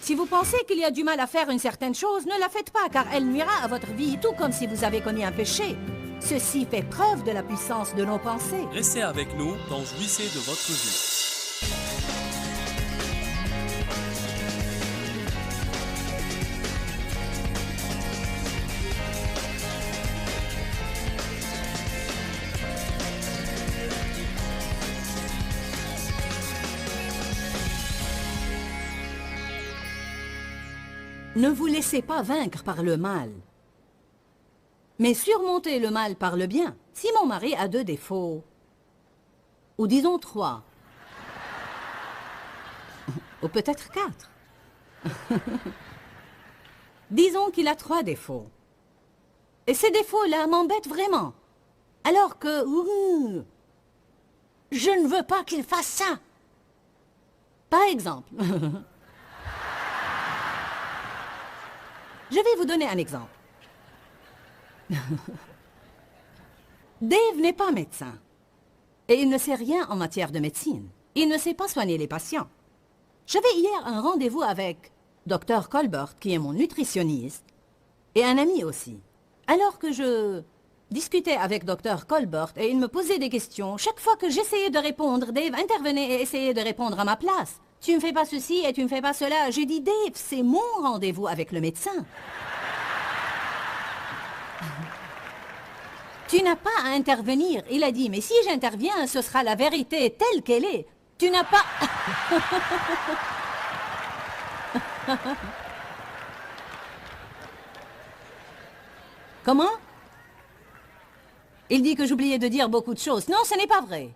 Si vous pensez qu'il y a du mal à faire une certaine chose, ne la faites pas, car elle nuira à votre vie, tout comme si vous avez commis un péché. Ceci fait preuve de la puissance de nos pensées. Restez avec nous dans Jouissez de votre vue. Ne vous laissez pas vaincre par le mal, mais surmontez le mal par le bien. Si mon mari a 2 défauts, ou disons 3, ou peut-être 4, disons qu'il a 3 défauts, et ces défauts-là m'embêtent vraiment, alors que je ne veux pas qu'il fasse ça. Par exemple, je vais vous donner un exemple. Dave n'est pas médecin. Et il ne sait rien en matière de médecine. Il ne sait pas soigner les patients. J'avais hier un rendez-vous avec Dr. Colbert, qui est mon nutritionniste, et un ami aussi. Alors que je discutais avec Dr. Colbert et il me posait des questions, chaque fois que j'essayais de répondre, Dave intervenait et essayait de répondre à ma place. Tu ne fais pas ceci et tu ne fais pas cela. J'ai dit, Dave, c'est mon rendez-vous avec le médecin. Tu n'as pas à intervenir. Il a dit, mais si j'interviens, ce sera la vérité telle qu'elle est. Tu n'as pas... Comment? Il dit que j'oubliais de dire beaucoup de choses. Non, ce n'est pas vrai.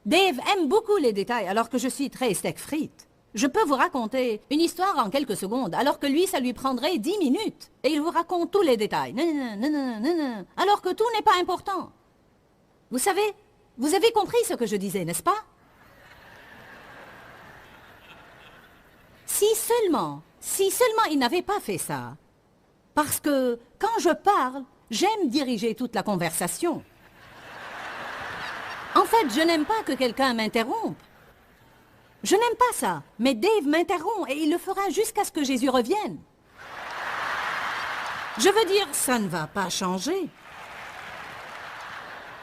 Dave aime beaucoup les détails, alors que je suis très steak frites. Je peux vous raconter une histoire en quelques secondes, alors que lui, ça lui prendrait 10 minutes. Et il vous raconte tous les détails. Alors que tout n'est pas important. Vous savez, vous avez compris ce que je disais, n'est-ce pas? Si seulement il n'avait pas fait ça. Parce que quand je parle, j'aime diriger toute la conversation. En fait, je n'aime pas que quelqu'un m'interrompe. Je n'aime pas ça, mais Dave m'interrompt et il le fera jusqu'à ce que Jésus revienne. Je veux dire, ça ne va pas changer.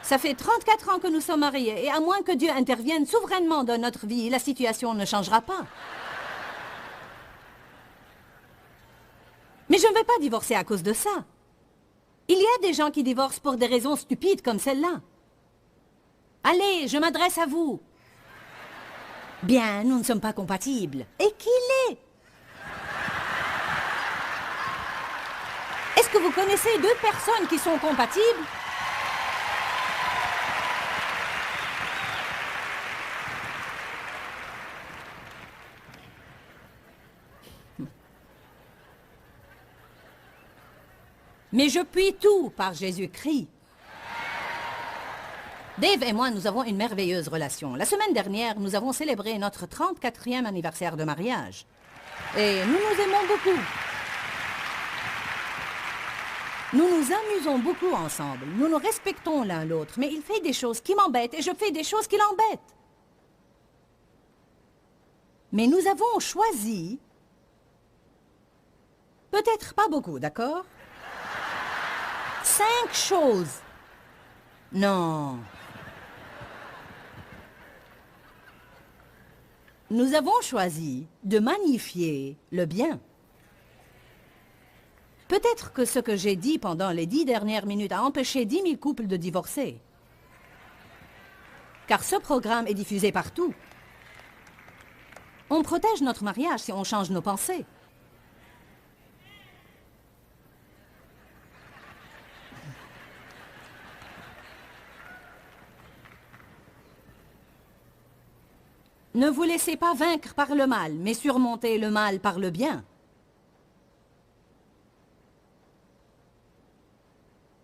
Ça fait 34 ans que nous sommes mariés et à moins que Dieu intervienne souverainement dans notre vie, la situation ne changera pas. Mais je ne vais pas divorcer à cause de ça. Il y a des gens qui divorcent pour des raisons stupides comme celle-là. Allez, je m'adresse à vous. Bien, nous ne sommes pas compatibles. Et qui l'est? Est-ce que vous connaissez 2 personnes qui sont compatibles? Mais je puis tout par Jésus-Christ. Dave et moi, nous avons une merveilleuse relation. La semaine dernière, nous avons célébré notre 34e anniversaire de mariage. Et nous nous aimons beaucoup. Nous nous amusons beaucoup ensemble. Nous nous respectons l'un l'autre. Mais il fait des choses qui m'embêtent et je fais des choses qui l'embêtent. Mais nous avons choisi... Peut-être pas beaucoup, d'accord? 5 choses. Non. Nous avons choisi de magnifier le bien. Peut-être que ce que j'ai dit pendant les 10 dernières minutes a empêché 10 000 couples de divorcer. Car ce programme est diffusé partout. On protège notre mariage si on change nos pensées. Ne vous laissez pas vaincre par le mal, mais surmontez le mal par le bien.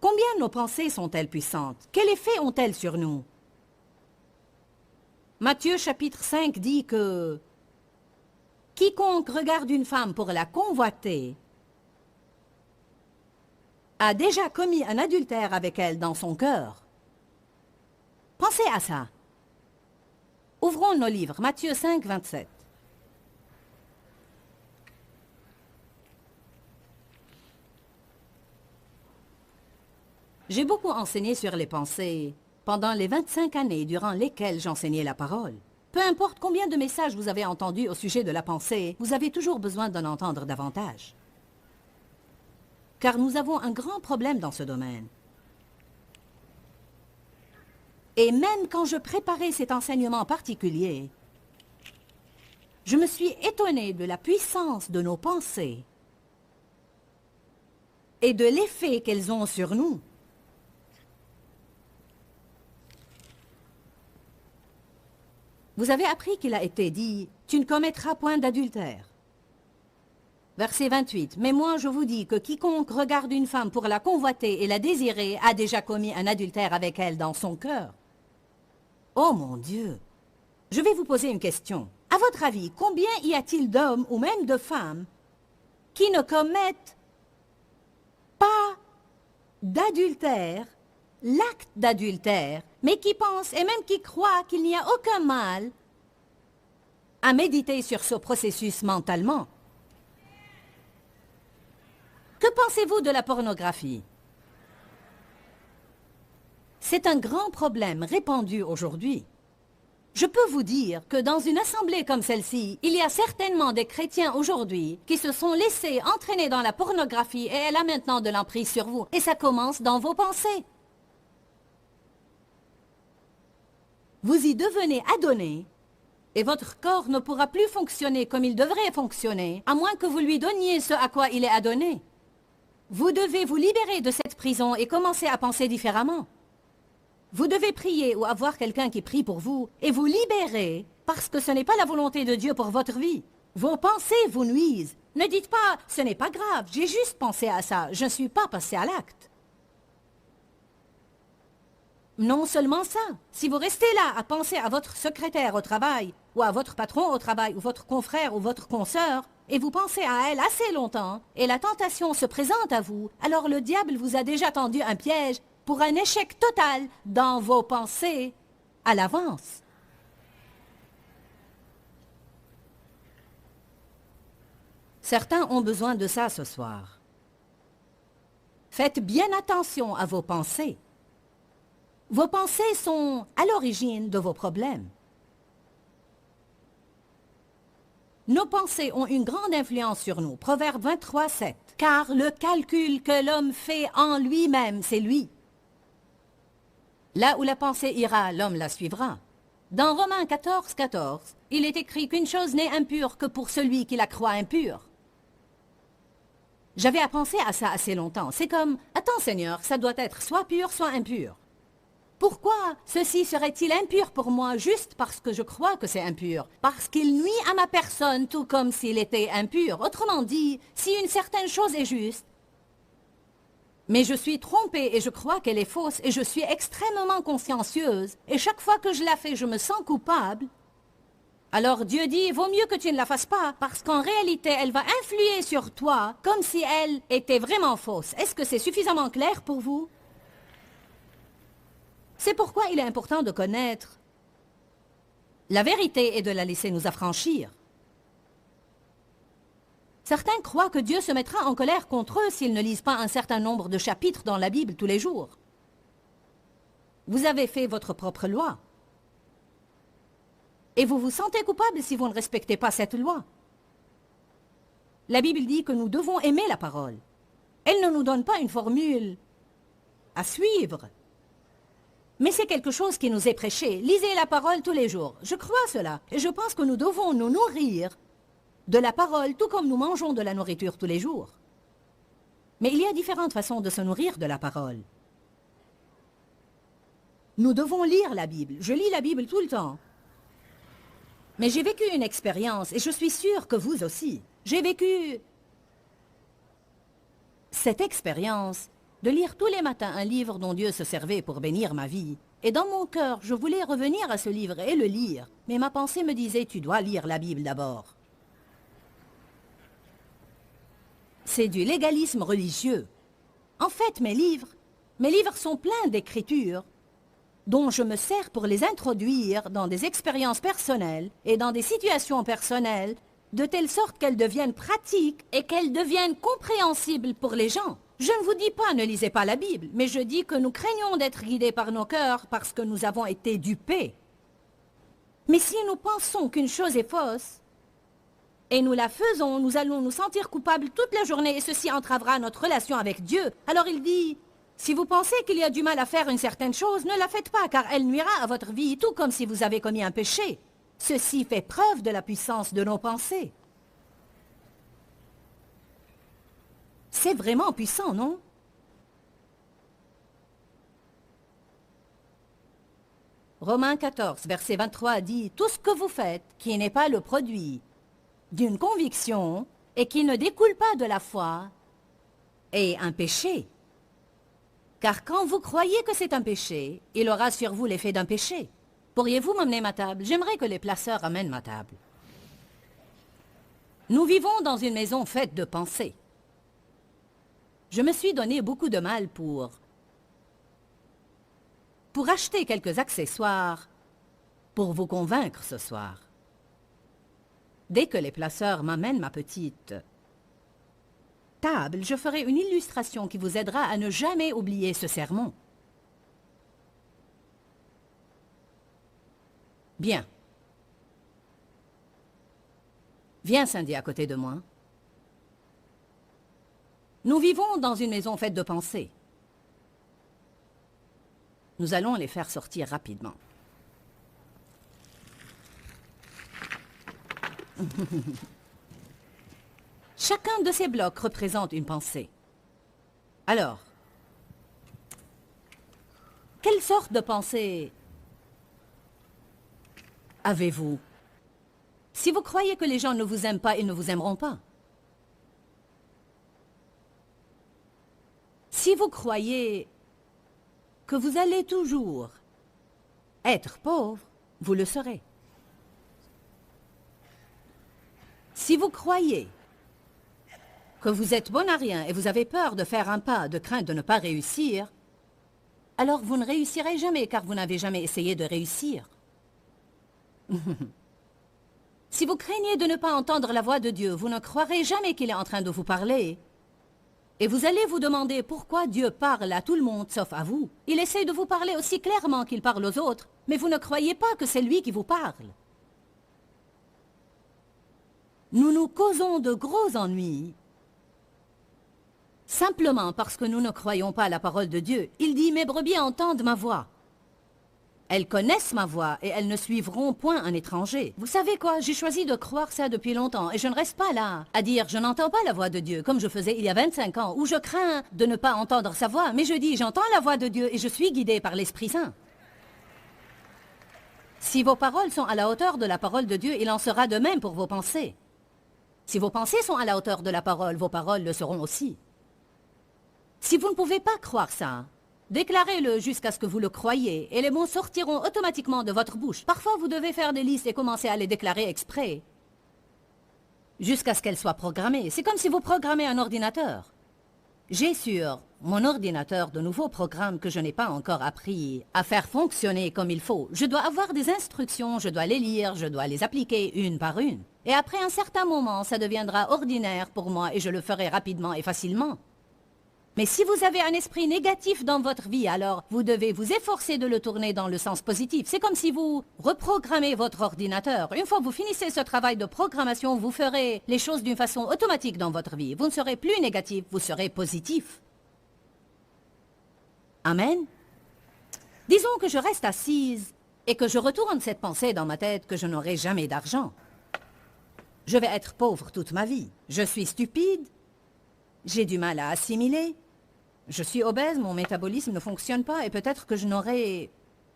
Combien nos pensées sont-elles puissantes? Quel effet ont-elles sur nous? Matthieu chapitre 5 dit que quiconque regarde une femme pour la convoiter a déjà commis un adultère avec elle dans son cœur. Pensez à ça. Ouvrons nos livres, Matthieu 5, 27. J'ai beaucoup enseigné sur les pensées pendant les 25 années durant lesquelles j'enseignais la parole. Peu importe combien de messages vous avez entendus au sujet de la pensée, vous avez toujours besoin d'en entendre davantage. Car nous avons un grand problème dans ce domaine. Et même quand je préparais cet enseignement particulier, je me suis étonnée de la puissance de nos pensées et de l'effet qu'elles ont sur nous. Vous avez appris qu'il a été dit « Tu ne commettras point d'adultère ». Verset 28. « Mais moi je vous dis que quiconque regarde une femme pour la convoiter et la désirer a déjà commis un adultère avec elle dans son cœur. » Oh mon Dieu! Je vais vous poser une question. À votre avis, combien y a-t-il d'hommes ou même de femmes qui ne commettent pas d'adultère, l'acte d'adultère, mais qui pensent et même qui croient qu'il n'y a aucun mal à méditer sur ce processus mentalement? Que pensez-vous de la pornographie? C'est un grand problème répandu aujourd'hui. Je peux vous dire que dans une assemblée comme celle-ci, il y a certainement des chrétiens aujourd'hui qui se sont laissés entraîner dans la pornographie et elle a maintenant de l'emprise sur vous. Et ça commence dans vos pensées. Vous y devenez adonné et votre corps ne pourra plus fonctionner comme il devrait fonctionner, à moins que vous lui donniez ce à quoi il est adonné. Vous devez vous libérer de cette prison et commencer à penser différemment. Vous devez prier ou avoir quelqu'un qui prie pour vous et vous libérer parce que ce n'est pas la volonté de Dieu pour votre vie. Vos pensées vous nuisent. Ne dites pas « ce n'est pas grave, j'ai juste pensé à ça, je ne suis pas passé à l'acte ». Non seulement ça, si vous restez là à penser à votre secrétaire au travail ou à votre patron au travail ou votre confrère ou votre consoeur et vous pensez à elle assez longtemps et la tentation se présente à vous, alors le diable vous a déjà tendu un piège pour un échec total dans vos pensées à l'avance. Certains ont besoin de ça ce soir. Faites bien attention à vos pensées. Vos pensées sont à l'origine de vos problèmes. Nos pensées ont une grande influence sur nous. Proverbe 23, 7. Car le calcul que l'homme fait en lui-même, c'est lui. Là où la pensée ira, l'homme la suivra. Dans Romains 14, 14, il est écrit qu'une chose n'est impure que pour celui qui la croit impure. J'avais à penser à ça assez longtemps. C'est comme, attends Seigneur, ça doit être soit pur, soit impur. Pourquoi ceci serait-il impur pour moi juste parce que je crois que c'est impur? Parce qu'il nuit à ma personne tout comme s'il était impur. Autrement dit, si une certaine chose est juste, mais je suis trompée et je crois qu'elle est fausse et je suis extrêmement consciencieuse et chaque fois que je la fais, je me sens coupable. Alors Dieu dit, vaut mieux que tu ne la fasses pas parce qu'en réalité, elle va influer sur toi comme si elle était vraiment fausse. Est-ce que c'est suffisamment clair pour vous? C'est pourquoi il est important de connaître la vérité et de la laisser nous affranchir. Certains croient que Dieu se mettra en colère contre eux s'ils ne lisent pas un certain nombre de chapitres dans la Bible tous les jours. Vous avez fait votre propre loi. Et vous vous sentez coupable si vous ne respectez pas cette loi. La Bible dit que nous devons aimer la parole. Elle ne nous donne pas une formule à suivre. Mais c'est quelque chose qui nous est prêché. Lisez la parole tous les jours. Je crois cela. Et je pense que nous devons nous nourrir de la parole, tout comme nous mangeons de la nourriture tous les jours. Mais il y a différentes façons de se nourrir de la parole. Nous devons lire la Bible. Je lis la Bible tout le temps. Mais j'ai vécu une expérience, et je suis sûre que vous aussi. J'ai vécu cette expérience de lire tous les matins un livre dont Dieu se servait pour bénir ma vie. Et dans mon cœur, je voulais revenir à ce livre et le lire. Mais ma pensée me disait, tu dois lire la Bible d'abord. C'est du légalisme religieux. En fait, mes livres sont pleins d'écritures dont je me sers pour les introduire dans des expériences personnelles et dans des situations personnelles, de telle sorte qu'elles deviennent pratiques et qu'elles deviennent compréhensibles pour les gens. Je ne vous dis pas ne lisez pas la Bible, mais je dis que nous craignons d'être guidés par nos cœurs parce que nous avons été dupés. Mais si nous pensons qu'une chose est fausse, et nous la faisons, nous allons nous sentir coupables toute la journée et ceci entravera notre relation avec Dieu. Alors il dit, si vous pensez qu'il y a du mal à faire une certaine chose, ne la faites pas car elle nuira à votre vie, tout comme si vous avez commis un péché. Ceci fait preuve de la puissance de nos pensées. C'est vraiment puissant, non? Romains 14, verset 23 dit, « Tout ce que vous faites, qui n'est pas le produit d'une conviction et qui ne découle pas de la foi, est un péché. Car quand vous croyez que c'est un péché, il aura sur vous l'effet d'un péché. Pourriez-vous m'amener ma table? J'aimerais que les placeurs amènent ma table. Nous vivons dans une maison faite de pensées. Je me suis donné beaucoup de mal pour acheter quelques accessoires pour vous convaincre ce soir. Dès que les placeurs m'amènent ma petite table, je ferai une illustration qui vous aidera à ne jamais oublier ce sermon. Bien. Viens, Cindy, à côté de moi. Nous vivons dans une maison faite de pensées. Nous allons les faire sortir rapidement. Chacun de ces blocs représente une pensée. Alors, quelle sorte de pensée avez-vous? Si vous croyez que les gens ne vous aiment pas, ils ne vous aimeront pas. Si vous croyez que vous allez toujours être pauvre, vous le serez. Si vous croyez que vous êtes bon à rien et vous avez peur de faire un pas de crainte de ne pas réussir, alors vous ne réussirez jamais car vous n'avez jamais essayé de réussir. Si vous craignez de ne pas entendre la voix de Dieu, vous ne croirez jamais qu'il est en train de vous parler. Et vous allez vous demander pourquoi Dieu parle à tout le monde sauf à vous. Il essaie de vous parler aussi clairement qu'il parle aux autres, mais vous ne croyez pas que c'est lui qui vous parle. Nous nous causons de gros ennuis simplement parce que nous ne croyons pas à la parole de Dieu. Il dit, mes brebis entendent ma voix. Elles connaissent ma voix et elles ne suivront point un étranger. Vous savez quoi, j'ai choisi de croire ça depuis longtemps et je ne reste pas là à dire je n'entends pas la voix de Dieu comme je faisais il y a 25 ans où je crains de ne pas entendre sa voix, mais je dis j'entends la voix de Dieu et je suis guidé par l'Esprit Saint. Si vos paroles sont à la hauteur de la parole de Dieu, il en sera de même pour vos pensées. Si vos pensées sont à la hauteur de la parole, vos paroles le seront aussi. Si vous ne pouvez pas croire ça, déclarez-le jusqu'à ce que vous le croyiez et les mots sortiront automatiquement de votre bouche. Parfois, vous devez faire des listes et commencer à les déclarer exprès jusqu'à ce qu'elles soient programmées. C'est comme si vous programmez un ordinateur. J'ai sur mon ordinateur de nouveaux programmes que je n'ai pas encore appris à faire fonctionner comme il faut. Je dois avoir des instructions, je dois les lire, je dois les appliquer une par une. Et après un certain moment, ça deviendra ordinaire pour moi et je le ferai rapidement et facilement. Mais si vous avez un esprit négatif dans votre vie, alors vous devez vous efforcer de le tourner dans le sens positif. C'est comme si vous reprogrammez votre ordinateur. Une fois que vous finissez ce travail de programmation, vous ferez les choses d'une façon automatique dans votre vie. Vous ne serez plus négatif, vous serez positif. Amen. Disons que je reste assise et que je retourne cette pensée dans ma tête que je n'aurai jamais d'argent. Je vais être pauvre toute ma vie. Je suis stupide. J'ai du mal à assimiler. Je suis obèse, mon métabolisme ne fonctionne pas et peut-être que je n'aurai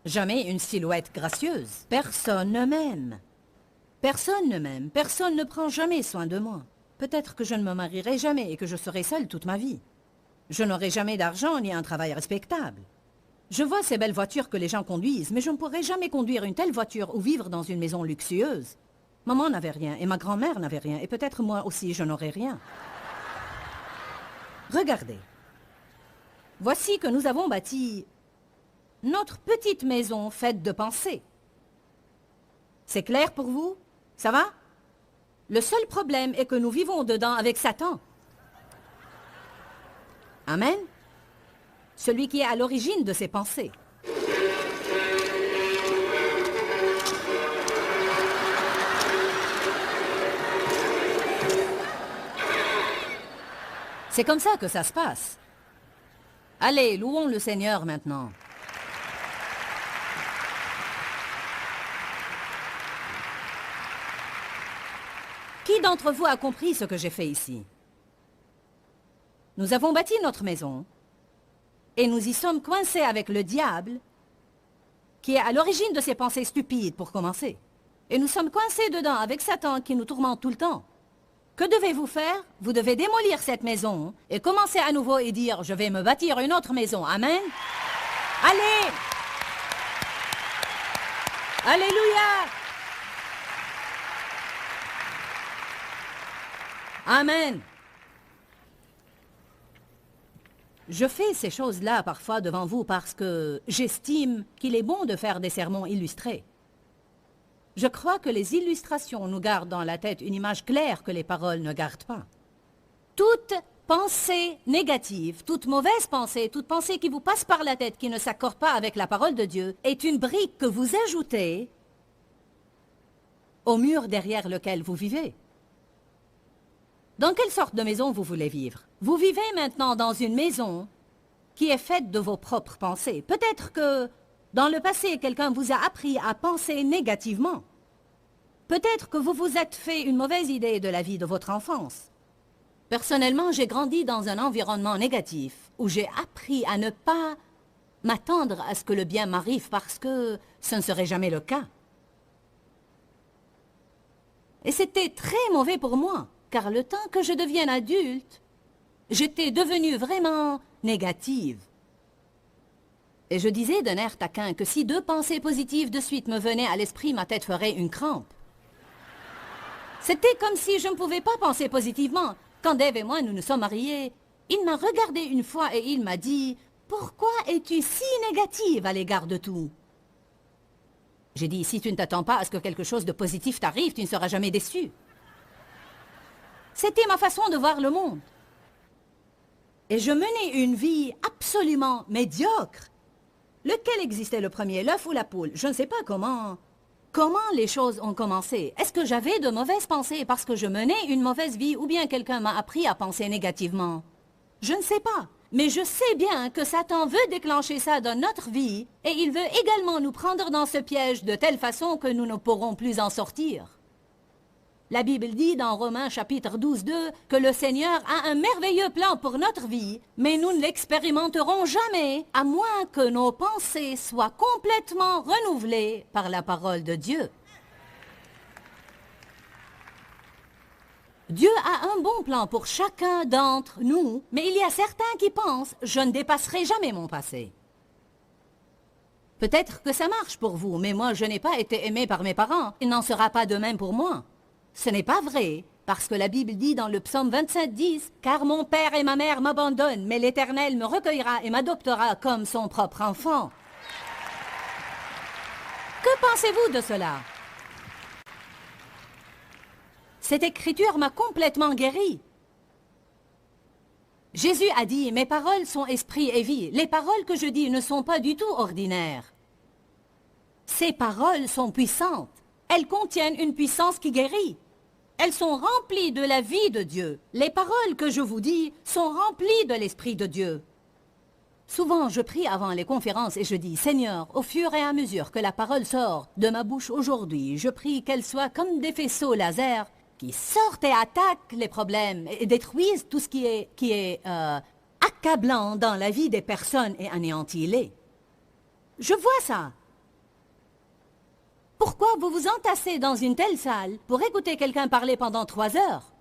jamais une silhouette gracieuse. Personne ne m'aime. Personne ne m'aime. Personne ne prend jamais soin de moi. Peut-être que je ne me marierai jamais et que je serai seule toute ma vie. Je n'aurai jamais d'argent ni un travail respectable. Je vois ces belles voitures que les gens conduisent, mais je ne pourrai jamais conduire une telle voiture ou vivre dans une maison luxueuse. Maman n'avait rien et ma grand-mère n'avait rien et peut-être moi aussi je n'aurai rien. Regardez. Voici que nous avons bâti notre petite maison faite de pensées. C'est clair pour vous? Ça va? Le seul problème est que nous vivons dedans avec Satan. Amen. Celui qui est à l'origine de ses pensées. C'est comme ça que ça se passe. Allez, louons le Seigneur maintenant. Qui d'entre vous a compris ce que j'ai fait ici? Nous avons bâti notre maison et nous y sommes coincés avec le diable qui est à l'origine de ces pensées stupides pour commencer. Et nous sommes coincés dedans avec Satan qui nous tourmente tout le temps. Que devez-vous faire? Vous devez démolir cette maison et commencer à nouveau et dire « Je vais me bâtir une autre maison. » Amen. Allez! Alléluia! Amen. Je fais ces choses-là parfois devant vous parce que j'estime qu'il est bon de faire des sermons illustrés. Je crois que les illustrations nous gardent dans la tête une image claire que les paroles ne gardent pas. Toute pensée négative, toute mauvaise pensée, toute pensée qui vous passe par la tête, qui ne s'accorde pas avec la parole de Dieu, est une brique que vous ajoutez au mur derrière lequel vous vivez. Dans quelle sorte de maison vous voulez vivre? Vous vivez maintenant dans une maison qui est faite de vos propres pensées. Peut-être que dans le passé, quelqu'un vous a appris à penser négativement. Peut-être que vous vous êtes fait une mauvaise idée de la vie de votre enfance. Personnellement, j'ai grandi dans un environnement négatif où j'ai appris à ne pas m'attendre à ce que le bien m'arrive parce que ce ne serait jamais le cas. Et c'était très mauvais pour moi, car le temps que je devienne adulte, j'étais devenue vraiment négative. Et je disais d'un air taquin que si 2 pensées positives de suite me venaient à l'esprit, ma tête ferait une crampe. C'était comme si je ne pouvais pas penser positivement. Quand Dave et moi, nous nous sommes mariés, il m'a regardé une fois et il m'a dit « Pourquoi es-tu si négative à l'égard de tout ?» J'ai dit « Si tu ne t'attends pas à ce que quelque chose de positif t'arrive, tu ne seras jamais déçu. » C'était ma façon de voir le monde. Et je menais une vie absolument médiocre. Lequel existait le premier, l'œuf ou la poule? Je ne sais pas comment les choses ont commencé. Est-ce que j'avais de mauvaises pensées parce que je menais une mauvaise vie ou bien quelqu'un m'a appris à penser négativement? Je ne sais pas. Mais je sais bien que Satan veut déclencher ça dans notre vie et il veut également nous prendre dans ce piège de telle façon que nous ne pourrons plus en sortir. La Bible dit dans Romains chapitre 12, 2 que le Seigneur a un merveilleux plan pour notre vie, mais nous ne l'expérimenterons jamais à moins que nos pensées soient complètement renouvelées par la parole de Dieu. Dieu a un bon plan pour chacun d'entre nous, mais il y a certains qui pensent « je ne dépasserai jamais mon passé ». Peut-être que ça marche pour vous, mais moi je n'ai pas été aimé par mes parents, il n'en sera pas de même pour moi. Ce n'est pas vrai, parce que la Bible dit dans le psaume 27, 10 « Car mon père et ma mère m'abandonnent, mais l'Éternel me recueillera et m'adoptera comme son propre enfant. » Que pensez-vous de cela? Cette écriture m'a complètement guéri. Jésus a dit « Mes paroles sont esprit et vie. » Les paroles que je dis ne sont pas du tout ordinaires. Ces paroles sont puissantes. Elles contiennent une puissance qui guérit. Elles sont remplies de la vie de Dieu. Les paroles que je vous dis sont remplies de l'Esprit de Dieu. Souvent, je prie avant les conférences et je dis « Seigneur, au fur et à mesure que la parole sort de ma bouche aujourd'hui, je prie qu'elle soit comme des faisceaux laser qui sortent et attaquent les problèmes et détruisent tout ce qui est accablant dans la vie des personnes et anéantis-les. » Je vois ça. Pourquoi vous vous entassez dans une telle salle pour écouter quelqu'un parler pendant 3 heures?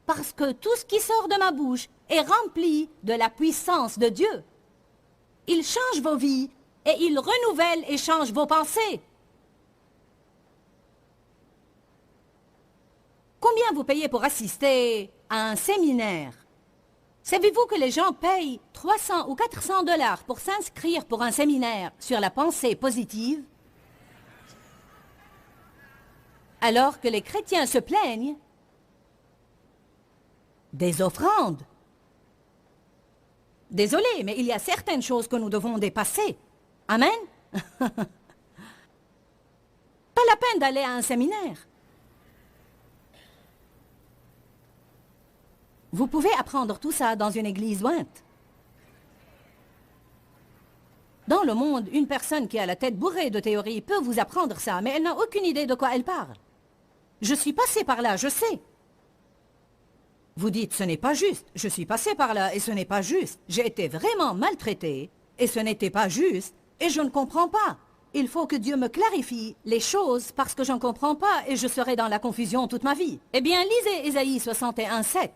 Parce que tout ce qui sort de ma bouche est rempli de la puissance de Dieu. Il change vos vies et il renouvelle et change vos pensées. Combien vous payez pour assister à un séminaire? Savez-vous que les gens payent 300 ou 400 $ pour s'inscrire pour un séminaire sur la pensée positive? Alors que les chrétiens se plaignent des offrandes. Désolé, mais il y a certaines choses que nous devons dépasser. Amen? Pas la peine d'aller à un séminaire. Vous pouvez apprendre tout ça dans une église jointe. Dans le monde, une personne qui a la tête bourrée de théories peut vous apprendre ça, mais elle n'a aucune idée de quoi elle parle. Je suis passé par là, je sais. Vous dites, ce n'est pas juste. Je suis passé par là et ce n'est pas juste. J'ai été vraiment maltraité et ce n'était pas juste et je ne comprends pas. Il faut que Dieu me clarifie les choses parce que je ne comprends pas et je serai dans la confusion toute ma vie. Eh bien, lisez Ésaïe 61:7.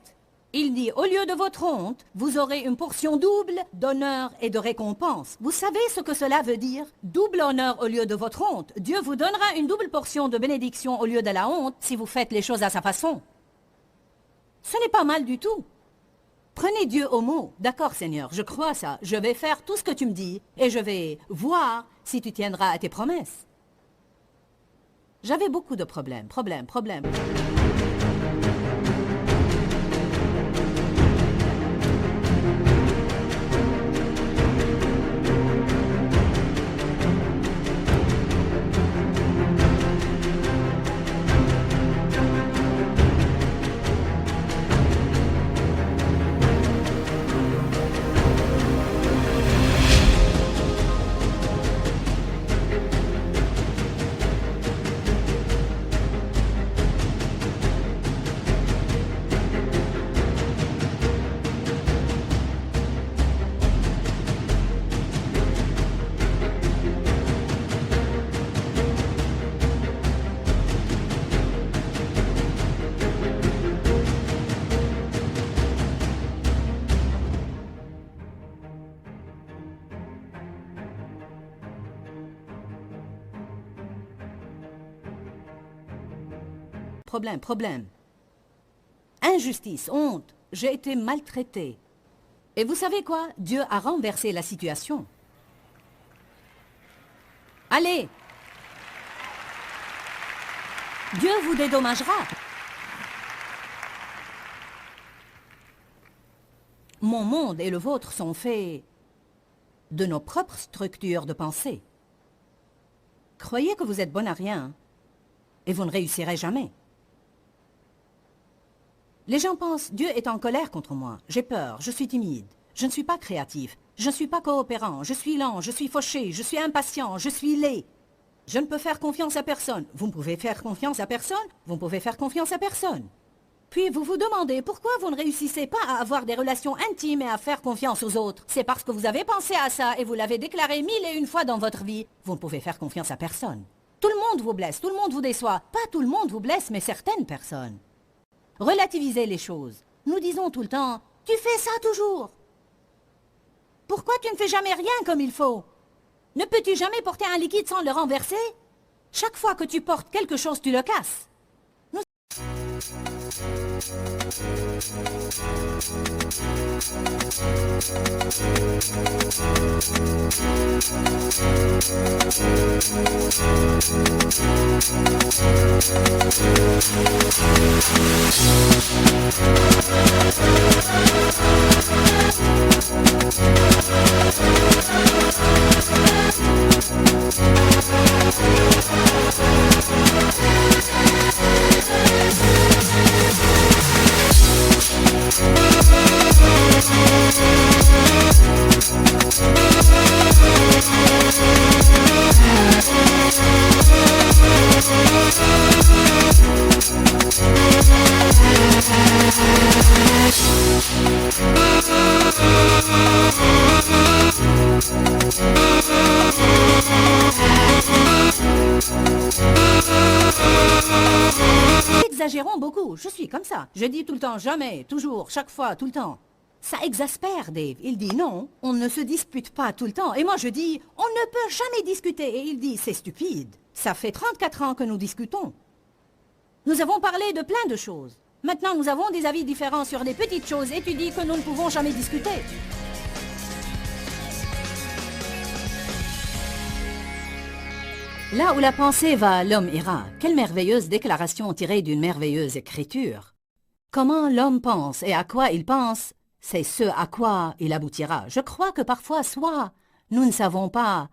Il dit, au lieu de votre honte, vous aurez une portion double d'honneur et de récompense. Vous savez ce que cela veut dire? Double honneur au lieu de votre honte. Dieu vous donnera une double portion de bénédiction au lieu de la honte si vous faites les choses à sa façon. Ce n'est pas mal du tout. Prenez Dieu au mot. D'accord, Seigneur, je crois ça. Je vais faire tout ce que tu me dis et je vais voir si tu tiendras à tes promesses. J'avais beaucoup de problèmes. Problème. Injustice, honte. J'ai été maltraité. Et vous savez quoi? Dieu a renversé la situation. Allez! Dieu vous dédommagera. Mon monde et le vôtre sont faits de nos propres structures de pensée. Croyez que vous êtes bon à rien et vous ne réussirez jamais. Les gens pensent, Dieu est en colère contre moi. J'ai peur, je suis timide, je ne suis pas créatif, je ne suis pas coopérant, je suis lent, je suis fauché, je suis impatient, je suis laid. Je ne peux faire confiance à personne. Vous ne pouvez faire confiance à personne, vous ne pouvez faire confiance à personne. Puis vous vous demandez pourquoi vous ne réussissez pas à avoir des relations intimes et à faire confiance aux autres. C'est parce que vous avez pensé à ça et vous l'avez déclaré 1001 fois dans votre vie. Vous ne pouvez faire confiance à personne. Tout le monde vous blesse, tout le monde vous déçoit. Pas tout le monde vous blesse, mais certaines personnes. Relativisez les choses. Nous disons tout le temps, tu fais ça toujours. Pourquoi tu ne fais jamais rien comme il faut? Ne peux-tu jamais porter un liquide sans le renverser? Chaque fois que tu portes quelque chose, tu le casses. Exagérons beaucoup, je suis comme ça. Je dis tout le temps, jamais, toujours, chaque fois, tout le temps. Ça exaspère Dave. Il dit non, on ne se dispute pas tout le temps. Et moi je dis, on ne peut jamais discuter. Et il dit, c'est stupide. Ça fait 34 ans que nous discutons. Nous avons parlé de plein de choses. Maintenant nous avons des avis différents sur des petites choses et tu dis que nous ne pouvons jamais discuter. Là où la pensée va, l'homme ira. Quelle merveilleuse déclaration tirée d'une merveilleuse écriture. Comment l'homme pense et à quoi il pense, c'est ce à quoi il aboutira. Je crois que parfois, soit nous ne savons pas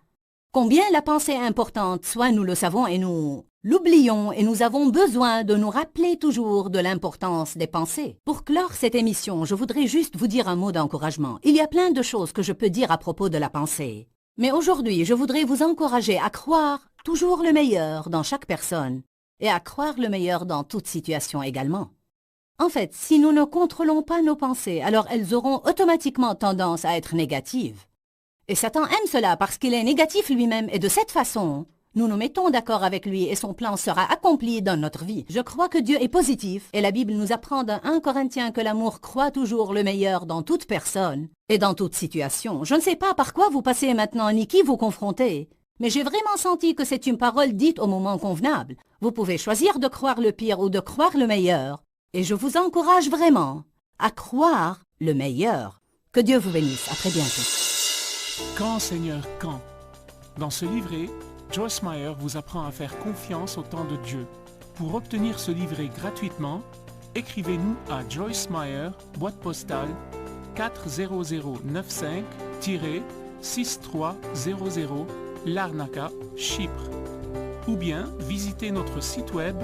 combien la pensée est importante, soit nous le savons et nous l'oublions et nous avons besoin de nous rappeler toujours de l'importance des pensées. Pour clore cette émission, je voudrais juste vous dire un mot d'encouragement. Il y a plein de choses que je peux dire à propos de la pensée. Mais aujourd'hui, je voudrais vous encourager à croire toujours le meilleur dans chaque personne et à croire le meilleur dans toute situation également. En fait, si nous ne contrôlons pas nos pensées, alors elles auront automatiquement tendance à être négatives. Et Satan aime cela parce qu'il est négatif lui-même et de cette façon, nous nous mettons d'accord avec lui et son plan sera accompli dans notre vie. Je crois que Dieu est positif et la Bible nous apprend dans 1 Corinthiens que l'amour croit toujours le meilleur dans toute personne et dans toute situation. Je ne sais pas par quoi vous passez maintenant ni qui vous confrontez, mais j'ai vraiment senti que c'est une parole dite au moment convenable. Vous pouvez choisir de croire le pire ou de croire le meilleur. Et je vous encourage vraiment à croire le meilleur. Que Dieu vous bénisse. À très bientôt. Quand, Seigneur, quand? Dans ce livret, Joyce Meyer vous apprend à faire confiance au temps de Dieu. Pour obtenir ce livret gratuitement, écrivez-nous à Joyce Meyer, boîte postale 40095-6300, Larnaca, Chypre. Ou bien visitez notre site web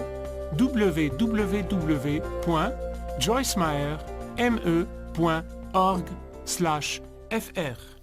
www.joycemeyer.org/fr.